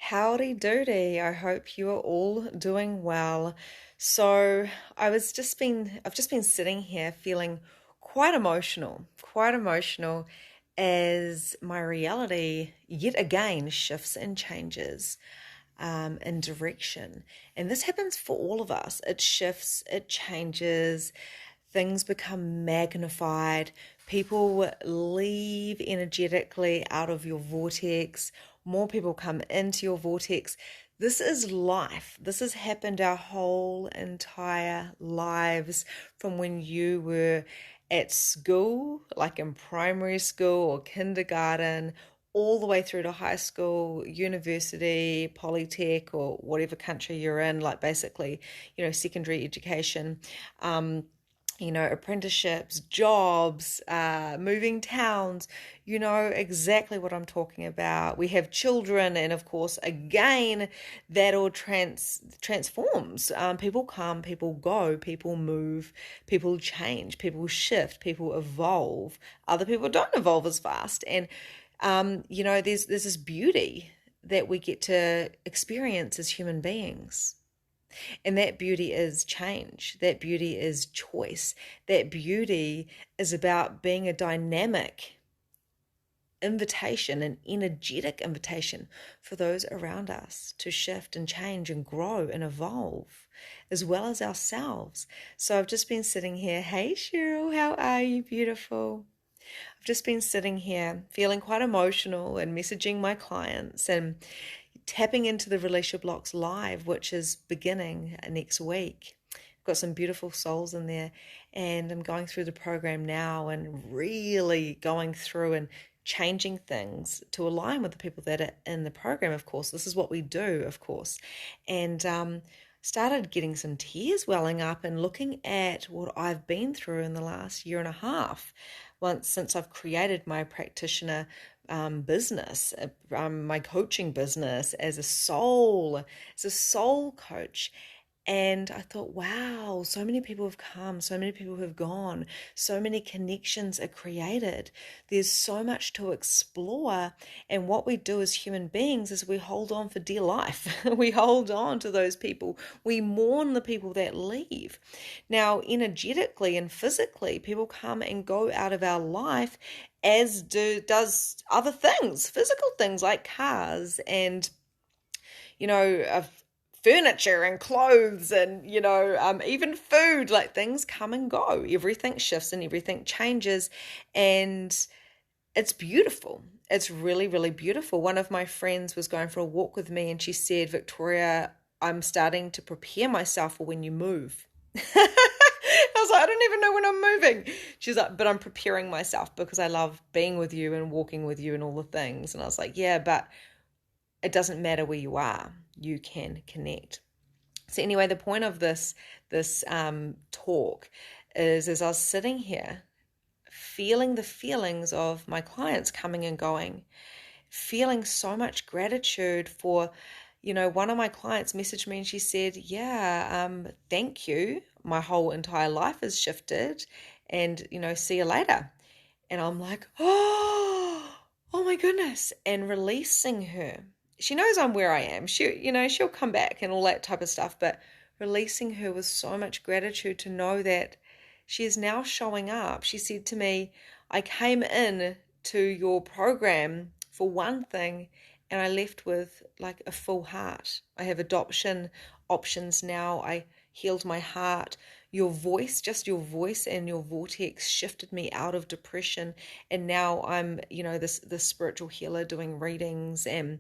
Howdy doody. I hope you are all doing well. So I've just been sitting here feeling quite emotional as my reality yet again shifts and changes in direction. And this happens for all of us. It shifts, it changes, things become magnified, people leave energetically out of your vortex, more people come into your vortex. This is life. This has happened our whole entire lives from when you were at school, like in primary school or kindergarten, all the way through to high school, university, polytech, or whatever country you're in, like basically, secondary education. Apprenticeships, jobs, moving towns, you know exactly what I'm talking about. We have children, and of course, again, that all transforms. People come, people go, people move, people change, people shift, people evolve. Other people don't evolve as fast, and there's this beauty that we get to experience as human beings. And that beauty is change. That beauty is choice. That beauty is about being a dynamic invitation, an energetic invitation for those around us to shift and change and grow and evolve, as well as ourselves. So I've just been sitting here. Hey, Cheryl, how are you? Beautiful. I've just been sitting here feeling quite emotional and messaging my clients and tapping into the Release Your Blocks Live, which is beginning next week. I've got some beautiful souls in there, and I'm going through the program now and really going through and changing things to align with the people that are in the program. Of course, this is what we do, of course. And started getting some tears welling up and looking at what I've been through in the last year and a half, since I've created my practitioner business, my coaching business as a soul coach. And I thought, wow, so many people have come, so many people have gone, so many connections are created. There's so much to explore. And what we do as human beings is we hold on for dear life. We hold on to those people. We mourn the people that leave. Now, energetically and physically, people come and go out of our life, as does other things, physical things like cars and, furniture and clothes and, even food. Like, things come and go. Everything shifts and everything changes. And it's beautiful. It's really, really beautiful. One of my friends was going for a walk with me and she said, Victoria, I'm starting to prepare myself for when you move. I was like, I don't even know when I'm moving. She's like, but I'm preparing myself because I love being with you and walking with you and all the things. And I was like, yeah, but it doesn't matter where you are. You can connect. So anyway, the point of this talk is, as I was sitting here, feeling the feelings of my clients coming and going, feeling so much gratitude for, one of my clients messaged me and she said, yeah, thank you. My whole entire life has shifted and, see you later. And I'm like, oh my goodness. And releasing her. She knows I'm where I am. She'll come back and all that type of stuff. But releasing her with so much gratitude to know that she is now showing up. She said to me, I came in to your program for one thing and I left with like a full heart. I have adoption options now. I healed my heart. Your voice and your vortex shifted me out of depression. And now I'm, this spiritual healer doing readings, and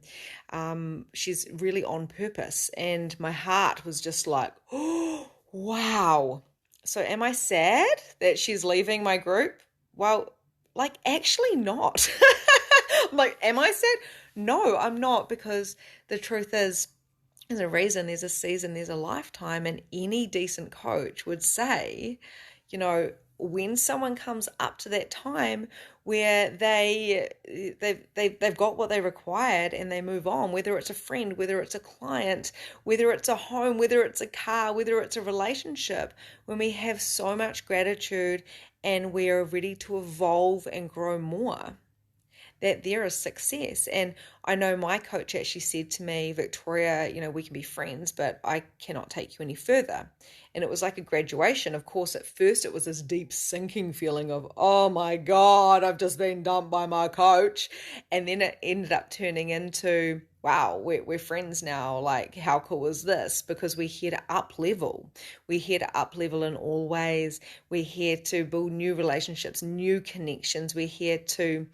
she's really on purpose. And my heart was just like, oh, wow. So am I sad that she's leaving my group? Well, like, actually not. I'm like, am I sad? No, I'm not, because the truth is, there's a reason, there's a season, there's a lifetime, and any decent coach would say, when someone comes up to that time where they've got what they required and they move on, whether it's a friend, whether it's a client, whether it's a home, whether it's a car, whether it's a relationship, when we have so much gratitude and we are ready to evolve and grow more, that there is success. And I know my coach actually said to me, Victoria, we can be friends, but I cannot take you any further. And it was like a graduation. Of course, at first it was this deep sinking feeling of, oh my God, I've just been dumped by my coach. And then it ended up turning into, wow, we're friends now. Like, how cool is this? Because we're here to up level. We're here to up level in all ways. We're here to build new relationships, new connections. We're here to,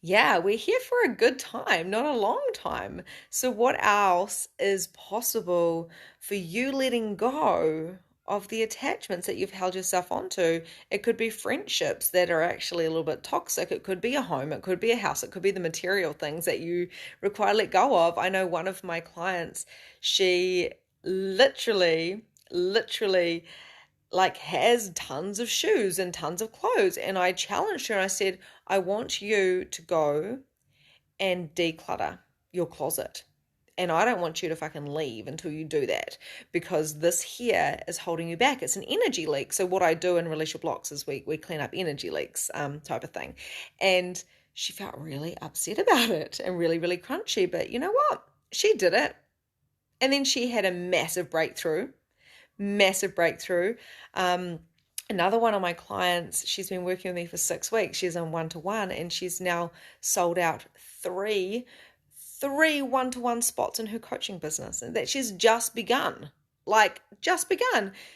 we're here for a good time, not a long time. So what else is possible for you letting go of the attachments that you've held yourself onto? It could be friendships that are actually a little bit toxic. It could be a home. It could be a house. It could be the material things that you require to let go of. I know one of my clients, she literally like has tons of shoes and tons of clothes. And I challenged her and I said, I want you to go and declutter your closet. And I don't want you to fucking leave until you do that, because this here is holding you back. It's an energy leak. So what I do in Release Your Blocks is we clean up energy leaks, type of thing. And she felt really upset about it and really, really crunchy. But you know what? She did it. And then she had a massive breakthrough. Another one of my clients, she's been working with me for 6 weeks. She's on one-to-one, and she's now sold out three one-to-one spots in her coaching business, and that she's just begun.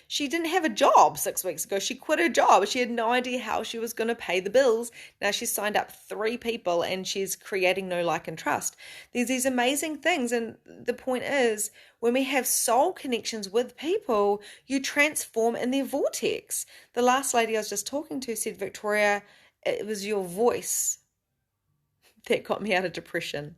She didn't have a job 6 weeks ago. She quit her job. She had no idea how she was going to pay the bills. Now she's signed up 3 people and she's creating know, like, and trust. There's these amazing things. And the point is, when we have soul connections with people, you transform in their vortex. The last lady I was just talking to said, Victoria, it was your voice that got me out of depression.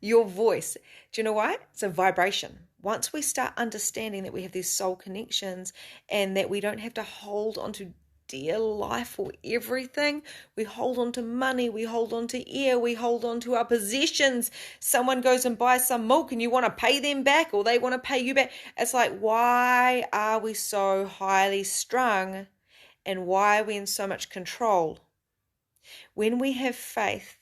Your voice. Do you know why? It's a vibration. Once we start understanding that we have these soul connections and that we don't have to hold on to dear life for everything, we hold on to money, we hold on to air, we hold on to our possessions. Someone goes and buys some milk and you want to pay them back, or they want to pay you back. It's like, why are we so highly strung, and why are we in so much control? When we have faith,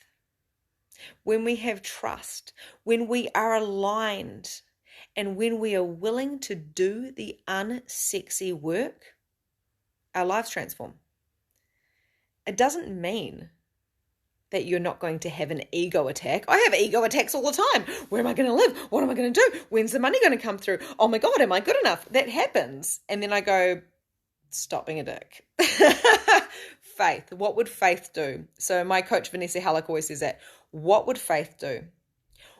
when we have trust, when we are aligned, and when we are willing to do the unsexy work, our lives transform. It doesn't mean that you're not going to have an ego attack. I have ego attacks all the time. Where am I going to live? What am I going to do? When's the money going to come through? Oh my God, am I good enough? That happens. And then I go, stop being a dick. Faith. What would faith do? So my coach, Vanessa Halleck, always says that. What would faith do?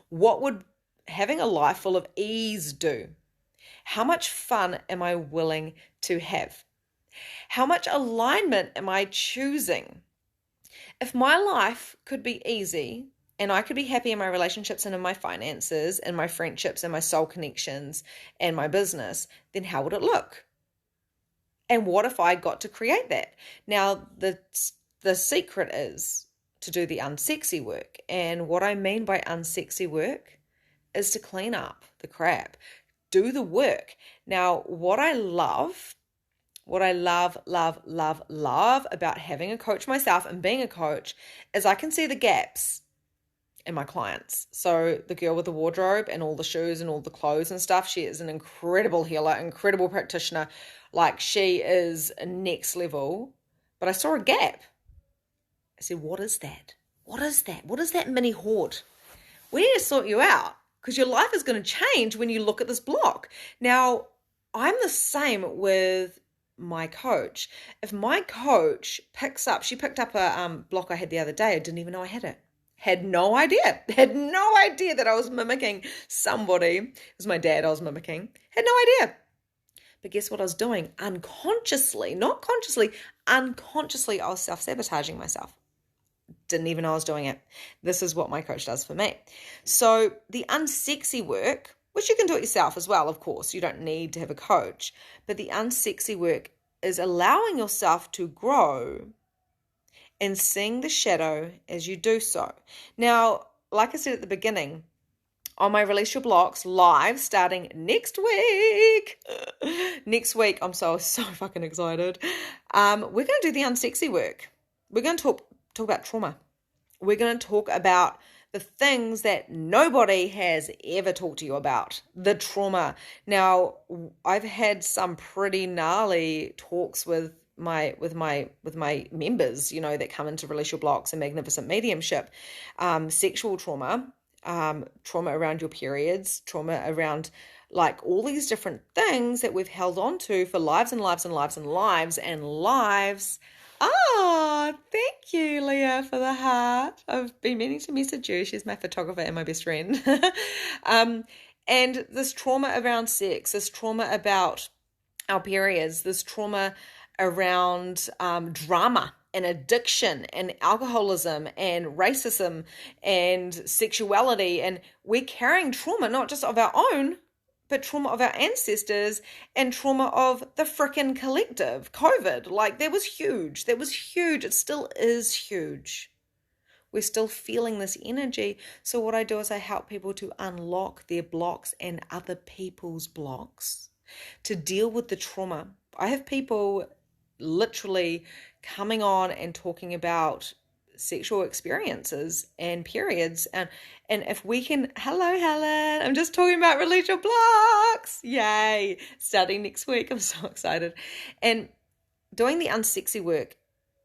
What would having a life full of ease do? How much fun am I willing to have? How much alignment am I choosing? If my life could be easy and I could be happy in my relationships and in my finances and my friendships and my soul connections and my business, then how would it look? And what if I got to create that? Now, the secret is to do the unsexy work. And what I mean by unsexy work is to clean up the crap. Do the work. Now, what I love about having a coach myself and being a coach is I can see the gaps in my clients. So the girl with the wardrobe and all the shoes and all the clothes and stuff, she is an incredible healer, incredible practitioner. Like, she is next level. But I saw a gap. I said, what is that? What is that? What is that mini hoard? We need to sort you out, because your life is going to change when you look at this block. Now, I'm the same with my coach. If my coach she picked up a block I had the other day. I didn't even know I had it. Had no idea that I was mimicking somebody. It was my dad I was mimicking. Had no idea. But guess what I was doing? Unconsciously, not consciously, unconsciously, I was self-sabotaging myself. Didn't even know I was doing it. This is what my coach does for me. So the unsexy work, which you can do it yourself as well, of course. You don't need to have a coach. But the unsexy work is allowing yourself to grow and seeing the shadow as you do so. Now, like I said at the beginning, on my Release Your Blocks live starting next week. I'm so fucking excited. We're going to do the unsexy work. We're going to talk about trauma. We're going to talk about the things that nobody has ever talked to you about, the trauma. Now, I've had some pretty gnarly talks with my members, that come into Release Blocks and Magnificent Mediumship. Sexual trauma, trauma around your periods, trauma around like all these different things that we've held on to for lives and lives and lives and lives and lives. Oh, thank you, Leah, for the heart. I've been meaning to message you. She's my photographer and my best friend. And this trauma around sex, this trauma about our periods, this trauma around drama and addiction and alcoholism and racism and sexuality. And we're carrying trauma, not just of our own, but trauma of our ancestors and trauma of the frickin' collective. COVID, like that was huge. That was huge. It still is huge. We're still feeling this energy. So what I do is I help people to unlock their blocks and other people's blocks to deal with the trauma. I have people literally coming on and talking about sexual experiences and periods, and if we can, hello Helen, I'm just talking about Release Your Blocks, yay, starting next week. I'm so excited. And doing the unsexy work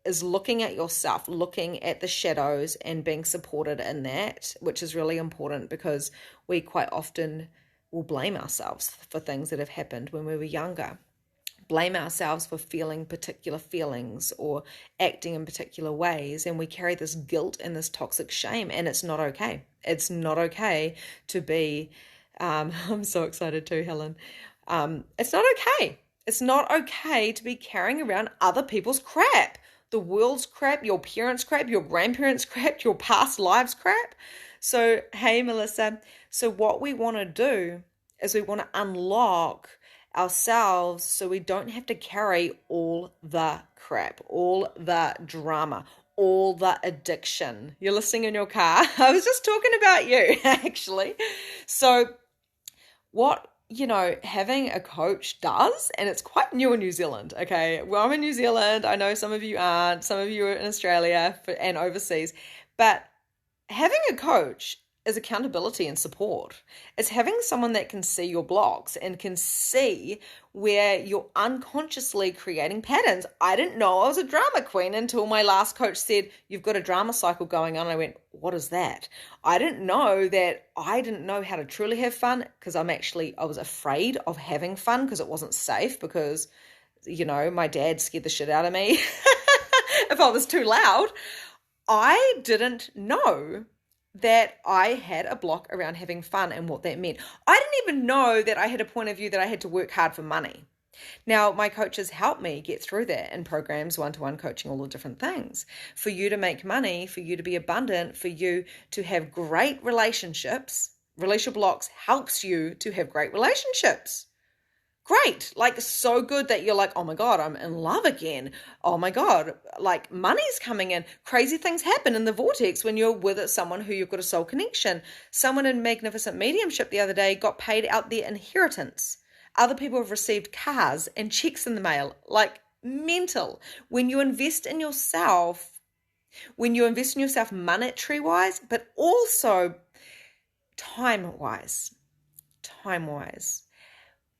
is looking at yourself, looking at the shadows and being supported in that, which is really important because we quite often will blame ourselves for things that have happened when we were younger. Blame ourselves for feeling particular feelings or acting in particular ways, and we carry this guilt and this toxic shame, and it's not okay. It's not okay to be I'm so excited too, Helen. It's not okay. It's not okay to be carrying around other people's crap, the world's crap, your parents' crap, your grandparents' crap, your past lives' crap. So hey Melissa, so what we want to do is we want to unlock ourselves so we don't have to carry all the crap, all the drama, all the addiction. You're listening in your car. I was just talking about you, actually. So what, having a coach does, and it's quite new in New Zealand, okay? Well, I'm in New Zealand. I know some of you aren't. Some of you are in Australia and overseas. But having a coach is accountability and support. It's having someone that can see your blocks and can see where you're unconsciously creating patterns. I didn't know I was a drama queen until my last coach said, you've got a drama cycle going on. I went, what is that? I didn't know how to truly have fun because I was afraid of having fun because it wasn't safe because, my dad scared the shit out of me if I was too loud. I didn't know that I had a block around having fun and what that meant. I didn't even know that I had a point of view that I had to work hard for money. Now, my coaches help me get through that in programs, one-to-one coaching, all the different things. For you to make money, for you to be abundant, for you to have great relationships, Release Your Blocks helps you to have great relationships. Great, like so good that you're like, oh my God, I'm in love again. Oh my God, like money's coming in. Crazy things happen in the vortex when you're with someone who you've got a soul connection. Someone in Magnificent Mediumship the other day got paid out their inheritance. Other people have received cars and checks in the mail, like mental. When you invest in yourself monetary-wise, but also time-wise,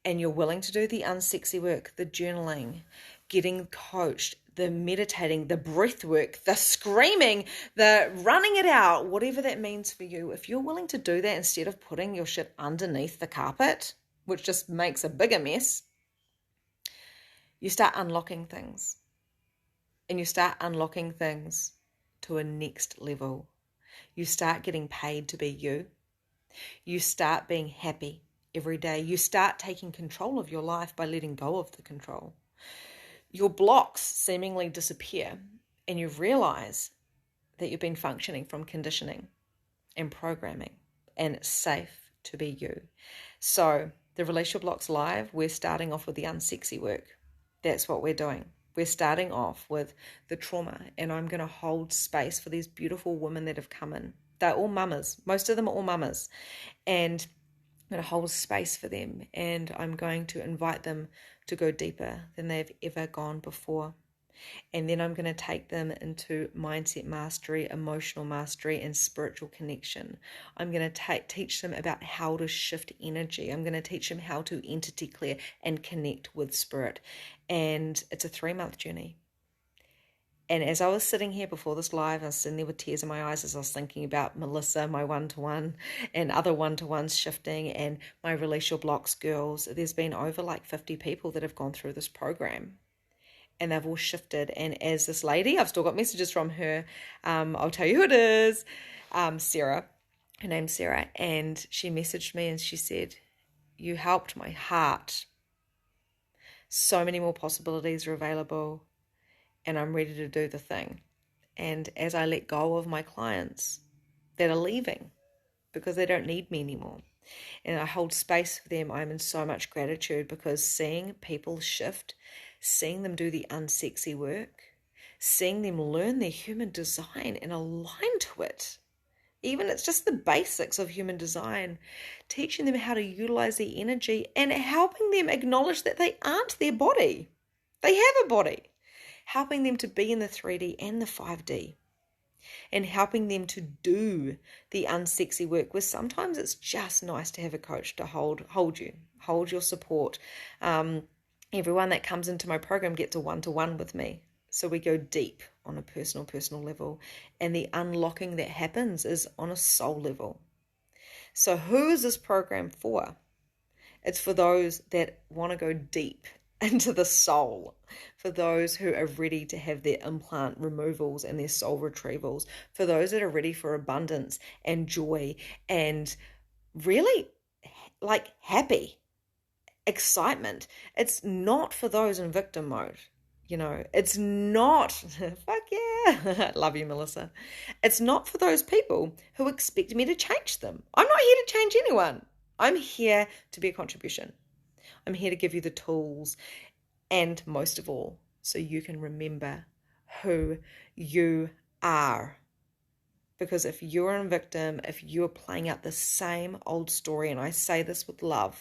and you're willing to do the unsexy work, the journaling, getting coached, the meditating, the breath work, the screaming, the running it out, whatever that means for you, if you're willing to do that instead of putting your shit underneath the carpet, which just makes a bigger mess, you start unlocking things. And you start unlocking things to a next level. You start getting paid to be you. You start being happy every day. You start taking control of your life by letting go of the control. Your blocks seemingly disappear and you realize that you've been functioning from conditioning and programming, and it's safe to be you. So the Release Your Blocks Live, we're starting off with the unsexy work. That's what we're doing. We're starting off with the trauma, and I'm going to hold space for these beautiful women that have come in. They're all mamas. Most of them are all mamas. And I'm going to hold space for them, and I'm going to invite them to go deeper than they've ever gone before. And then I'm going to take them into mindset mastery, emotional mastery, and spiritual connection. I'm going to teach them about how to shift energy. I'm going to teach them how to entity clear and connect with spirit. And it's a 3-month journey. And as I was sitting here before this live, I was sitting there with tears in my eyes as I was thinking about Melissa, my one-to-one, and other one-to-ones shifting, and my Release Your Blocks girls. There's been over like 50 people that have gone through this program. And they've all shifted. And as this lady, I've still got messages from her. I'll tell you who it is. Sarah. Her name's Sarah. And she messaged me and she said, you helped my heart. So many more possibilities are available. And I'm ready to do the thing. And as I let go of my clients that are leaving because they don't need me anymore, and I hold space for them, I'm in so much gratitude, because seeing people shift, seeing them do the unsexy work, seeing them learn their human design and align to it, even it's just the basics of human design, teaching them how to utilize their energy and helping them acknowledge that they aren't their body. They have a body. Helping them to be in the 3D and the 5D. And helping them to do the unsexy work, where sometimes it's just nice to have a coach to hold you, hold your support. Everyone that comes into my program gets a one-to-one with me. So we go deep on a personal level. And the unlocking that happens is on a soul level. So who is this program for? It's for those that want to go deep into the soul, for those who are ready to have their implant removals and their soul retrievals, for those that are ready for abundance and joy and really like happy, excitement. It's not for those in victim mode. You know, it's not, fuck yeah, love you, Melissa. It's not for those people who expect me to change them. I'm not here to change anyone. I'm here to be a contribution. I'm here to give you the tools, and most of all, so you can remember who you are. Because if you're a victim, if you're playing out the same old story, and I say this with love,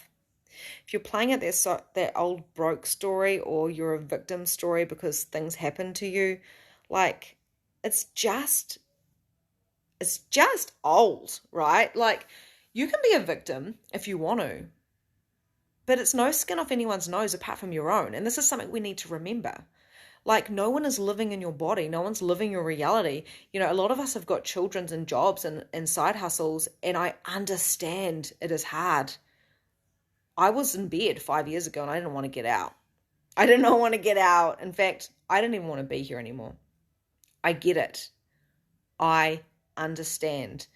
if you're playing out that old broke story, or you're a victim story because things happen to you, like it's just old, right? Like you can be a victim if you want to, but it's no skin off anyone's nose apart from your own. And this is something we need to remember. Like no one is living in your body. No one's living your reality. You know, a lot of us have got children and jobs and side hustles, and I understand it is hard. I was in bed 5 years ago and I didn't want to get out. I did not want to get out. In fact, I didn't even want to be here anymore. I get it. I understand.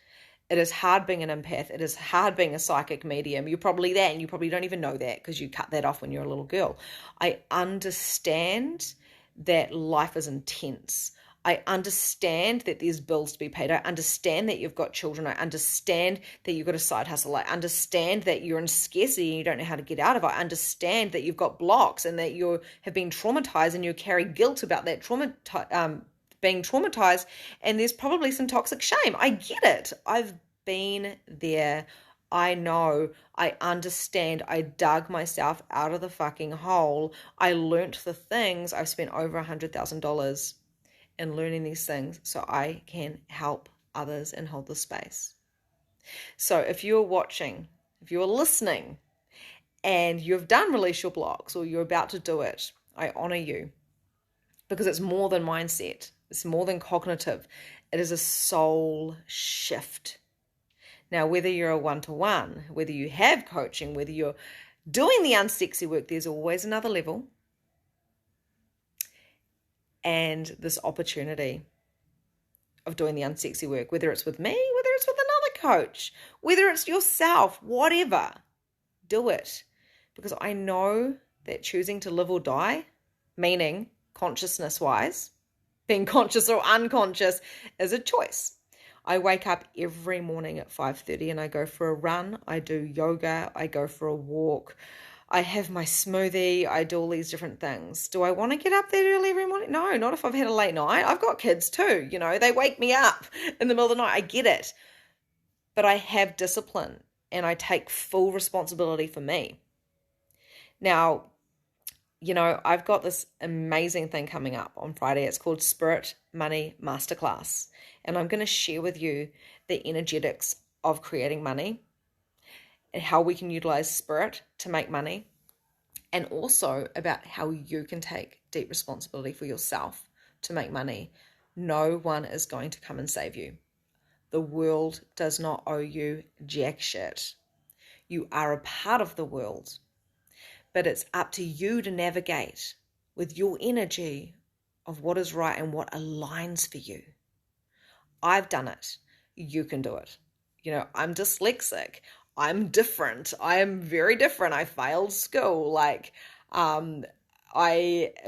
It is hard being an empath. It is hard being a psychic medium. You're probably that, and you probably don't even know that because you cut that off when you're a little girl. I understand that life is intense. I understand that there's bills to be paid. I understand that you've got children. I understand that you've got a side hustle. I understand that you're in scarcity and you don't know how to get out of it. I understand that you've got blocks and that you have been traumatized and you carry guilt about that being traumatized, and there's probably some toxic shame. I get it. I've been there. I know. I understand. I dug myself out of the fucking hole. I learnt the things. I've spent over $100,000 in learning these things so I can help others and hold the space. So if you're watching, if you're listening, and you've done Release Your Blocks or you're about to do it, I honor you, because it's more than mindset. It's more than cognitive. It is a soul shift. Now, whether you're a one-to-one, whether you have coaching, whether you're doing the unsexy work, there's always another level. And this opportunity of doing the unsexy work, whether it's with me, whether it's with another coach, whether it's yourself, whatever, do it. Because I know that choosing to live or die, meaning consciousness-wise, being conscious or unconscious, is a choice. I wake up every morning at 5:30 and I go for a run. I do yoga. I go for a walk. I have my smoothie. I do all these different things. Do I want to get up that early every morning? No, not if I've had a late night. I've got kids too. You know, they wake me up in the middle of the night. I get it. But I have discipline and I take full responsibility for me. Now, I've got this amazing thing coming up on Friday. It's called Spirit Money Masterclass. And I'm going to share with you the energetics of creating money and how we can utilize spirit to make money, and also about how you can take deep responsibility for yourself to make money. No one is going to come and save you. The world does not owe you jack shit. You are a part of the world, but it's up to you to navigate with your energy of what is right and what aligns for you. I've done it. You can do it. I'm dyslexic. I'm different. I am very different. I failed school. I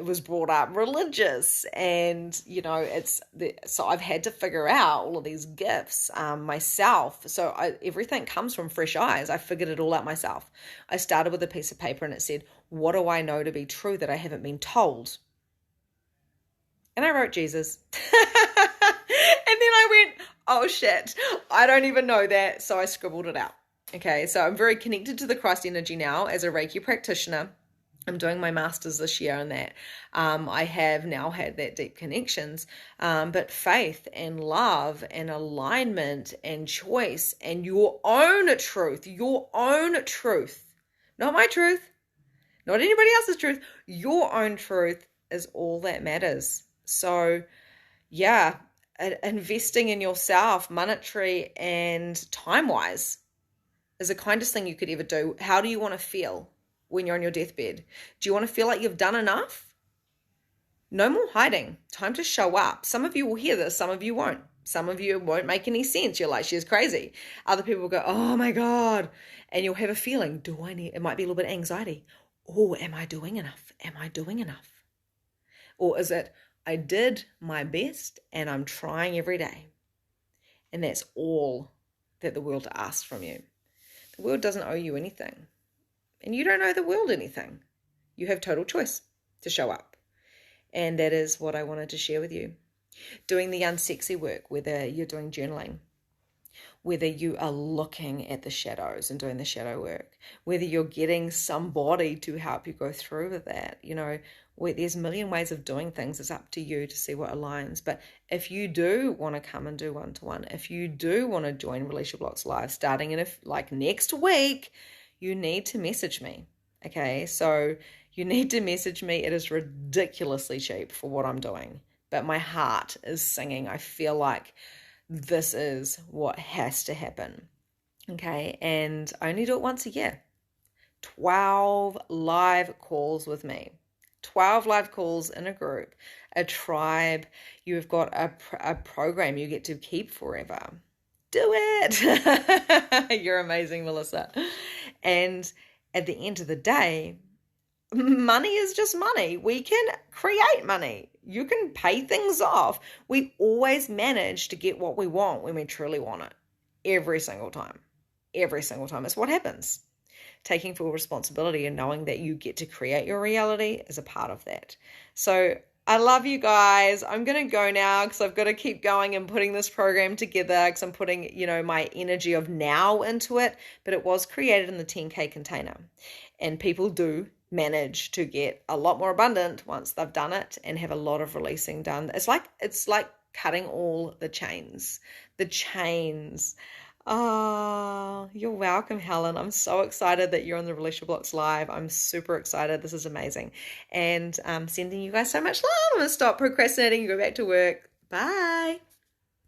was brought up religious, and so I've had to figure out all of these gifts myself. So everything comes from fresh eyes. I figured it all out myself. I started with a piece of paper and it said, what do I know to be true that I haven't been told? And I wrote Jesus. And then I went, oh shit, I don't even know that. So I scribbled it out. Okay, so I'm very connected to the Christ energy now as a Reiki practitioner. I'm doing my master's this year on that. I have now had that deep connections, but faith and love and alignment and choice and your own truth, not my truth, not anybody else's truth, your own truth is all that matters. So yeah, investing in yourself, monetary and time-wise, is the kindest thing you could ever do. How do you want to feel when you're on your deathbed? Do you want to feel like you've done enough? No more hiding. Time to show up. Some of you will hear this, some of you won't. Some of you won't make any sense. You're like, she's crazy. Other people will go, oh my God. And you'll have a feeling, it might be a little bit of anxiety. Oh, am I doing enough? Am I doing enough? Or is it, I did my best and I'm trying every day. And that's all that the world asks from you. The world doesn't owe you anything. And you don't owe the world anything. You have total choice to show up. And that is what I wanted to share with you. Doing the unsexy work, whether you're doing journaling, whether you are looking at the shadows and doing the shadow work, whether you're getting somebody to help you go through with that, there's a million ways of doing things. It's up to you to see what aligns. But if you do want to come and do one-to-one, if you do want to join Relationship Blocks Live starting in next week, you need to message me. Okay, so you need to message me. It is ridiculously cheap for what I'm doing, but my heart is singing. I feel like this is what has to happen. Okay, and I only do it once a year. 12 live calls with me. 12 live calls in a group, a tribe. You've got a program you get to keep forever. Do it. You're amazing, Melissa. And at the end of the day, money is just money. We can create money. You can pay things off. We always manage to get what we want when we truly want it. Every single time. Every single time. It's what happens. Taking full responsibility and knowing that you get to create your reality is a part of that. So I love you guys. I'm going to go now because I've got to keep going and putting this program together because I'm putting, my energy of now into it. But it was created in the 10K container. And people do manage to get a lot more abundant once they've done it and have a lot of releasing done. It's like cutting all the chains. The chains. Oh, you're welcome, Helen. I'm so excited that you're on the Relationship Blocks Live. I'm super excited. This is amazing. And I'm sending you guys so much love. I'm going to stop procrastinating and go back to work. Bye.